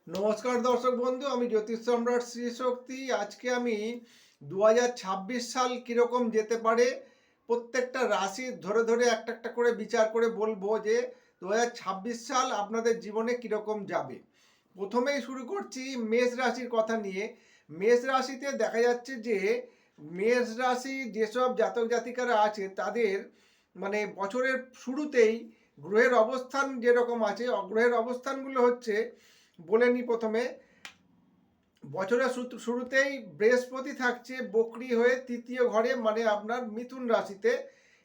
নমস্কার দর্শক বন্ধু, আমি জ্যোতিষ সম্রাট শ্রী শক্তি। আজকে আমি 2026 সাল কীরকম যেতে পারে প্রত্যেকটা রাশি ধরে ধরে একটা একটা করে বিচার করে বলবো যে 2026 সাল আপনাদের জীবনে কীরকম যাবে। প্রথমেই শুরু করছি মেষ রাশির কথা নিয়ে। মেষ রাশিতে দেখা যাচ্ছে যে মেষ রাশি যেসব জাতক জাতিকারা আছে তাদের মানে বছরের শুরুতেই গ্রহের অবস্থান যেরকম আছে, গ্রহের অবস্থানগুলো হচ্ছে বলে নিই। প্রথমে বছরের শুরুতেই বৃহস্পতি থাকছে বকরি হয়ে তৃতীয় ঘরে, মানে আপনার মিথুন রাশিতে,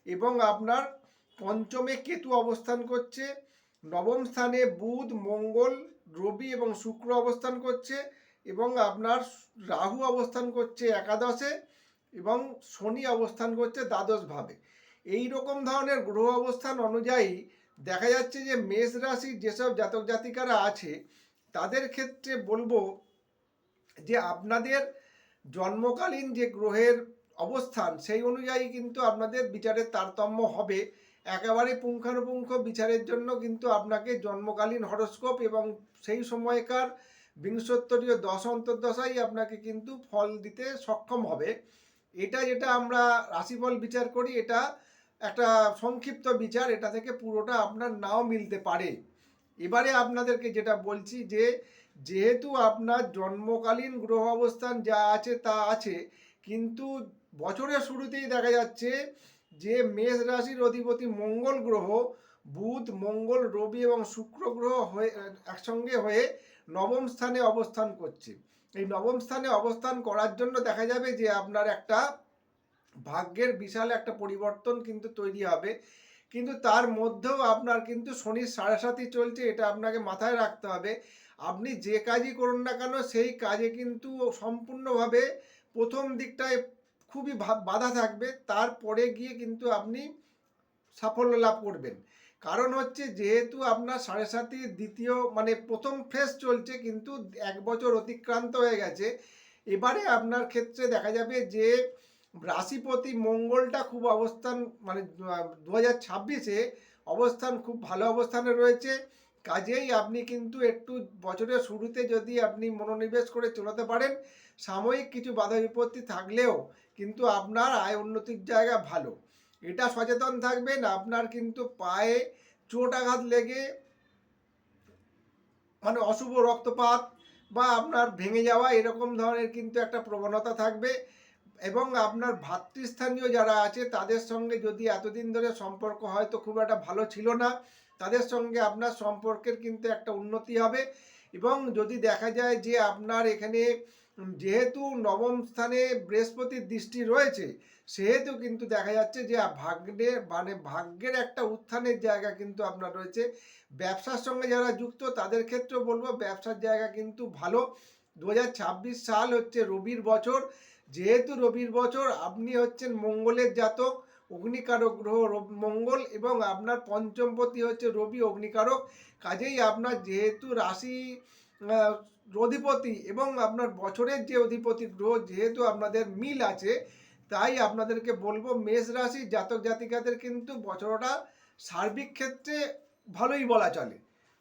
এবং আপনার পঞ্চমে কেতু অবস্থান করছে। নবম স্থানে বুধ, মঙ্গল, রবি এবং শুক্র অবস্থান করছে, এবং আপনার রাহু অবস্থান করছে একাদশে, এবং শনি অবস্থান করছে দ্বাদশ ভাবে। এই রকম ধরনের গ্রহ অবস্থান অনুযায়ী দেখা যাচ্ছে যে মেষ রাশির যেসব জাতক জাতিকারা আছে তাদের ক্ষেত্রে বলবো যে আপনাদের জন্মকালীন যে গ্রহের অবস্থান সেই অনুযায়ী কিন্তু আপনাদের বিচারের তারতম্য হবে। একেবারে পুঙ্খানুপুঙ্খ বিচারের জন্য কিন্তু আপনাকে জন্মকালীন হরস্কোপ এবং সেই সময়কার বিংশোত্তরীয় দশ অন্তর্দশাই আপনাকে কিন্তু ফল দিতে সক্ষম হবে। এটা যেটা আমরা রাশিফল বিচার করি, এটা একটা সংক্ষিপ্ত বিচার, এটা থেকে পুরোটা আপনার নাও মিলতে পারে। এবারে আপনাদেরকে যেটা বলছি যে যেহেতু আপনার জন্মকালীন গ্রহ অবস্থান যা আছে তা আছে, কিন্তু বছরের শুরুতেই দেখা যাচ্ছে যে মেষ রাশির অধিপতি মঙ্গল গ্রহ বুধ, মঙ্গল, রবি এবং শুক্র গ্রহ হয়ে একসঙ্গে হয়ে নবম স্থানে অবস্থান করছে। এই নবম স্থানে অবস্থান করার জন্য দেখা যাবে যে আপনার একটা ভাগ্যের বিশাল একটা পরিবর্তন কিন্তু তৈরি হবে। কিন্তু তার মধ্যেও আপনার কিন্তু শনির সাড়ে সাথী চলছে, এটা আপনাকে মাথায় রাখতে হবে। আপনি যে কাজই করুন না কেন সেই কাজে কিন্তু সম্পূর্ণভাবে প্রথম দিকটায় খুবই বাধা থাকবে, তারপরে গিয়ে কিন্তু আপনি সাফল্য লাভ করবেন। কারণ হচ্ছে যেহেতু আপনার সাড়ে সাতির দ্বিতীয় মানে প্রথম ফেজ চলছে, কিন্তু 1 বছর অতিক্রান্ত হয়ে গেছে। এবারে আপনার ক্ষেত্রে দেখা যাবে যে রাশিপতি মঙ্গলটা খুব অবস্থান মানে 2026-এ অবস্থান খুব ভালো অবস্থানে রয়েছে। কাজেই আপনি কিন্তু একটু বছরের শুরুতে যদি আপনি মনোনিবেশ করে চলাতে পারেন, সাময়িক কিছু বাধা বিপত্তি থাকলেও কিন্তু আপনার আয় উন্নতির জায়গা ভালো। এটা সচেতন থাকবেন। আপনার কিন্তু পায়ে চোট আঘাত লেগে মানে অশুভ রক্তপাত বা আপনার ভেঙে যাওয়া এরকম ধরনের কিন্তু একটা প্রবণতা থাকবে। এবং আপনার ভাতৃস্থানীয় যারা আছে তাদের সঙ্গে যদি এতদিন ধরে সম্পর্ক হয়তো খুব একটা ভালো ছিল না, তাদের সঙ্গে আপনার সম্পর্কের কিন্তু একটা উন্নতি হবে। এবং যদি দেখা যায় যে আপনার এখানে যেহেতু নবম স্থানে বৃহস্পতির দৃষ্টি রয়েছে, সেহেতু কিন্তু দেখা যাচ্ছে যে ভাগ্যের একটা উত্থানের জায়গা কিন্তু আপনার রয়েছে। ব্যবসার সঙ্গে যারা যুক্ত তাদের ক্ষেত্রেও বলবো ব্যবসার জায়গা কিন্তু ভালো। 2026 সাল হচ্ছে রবির বছর। যেহেতু রবির বছর, আপনি হচ্ছেন মঙ্গলের জাতক, অগ্নিকারক গ্রহ মঙ্গল, এবং আপনার পঞ্চমপতি হচ্ছে রবি, অগ্নিকারক। কাজেই আপনার যেহেতু রাশি অধিপতি এবং আপনার বছরের যে অধিপতি গ্রহ যেহেতু আপনাদের মিল আছে, তাই আপনাদেরকে বলবো মেষ রাশি জাতক জাতিকাদের কিন্তু বছরটা সার্বিক ক্ষেত্রে ভালোই বলা চলে।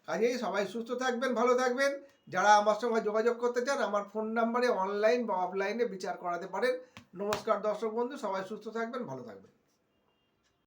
কাজেই সবাই সুস্থ থাকবেন, ভালো থাকবেন। যারা আমার সঙ্গে যোগাযোগ করতে চান আমার ফোন নাম্বারে অনলাইন বা অফলাইনে বিচার করাতে পারেন। নমস্কার দর্শক বন্ধু, সবাই সুস্থ থাকবেন, ভালো থাকবেন।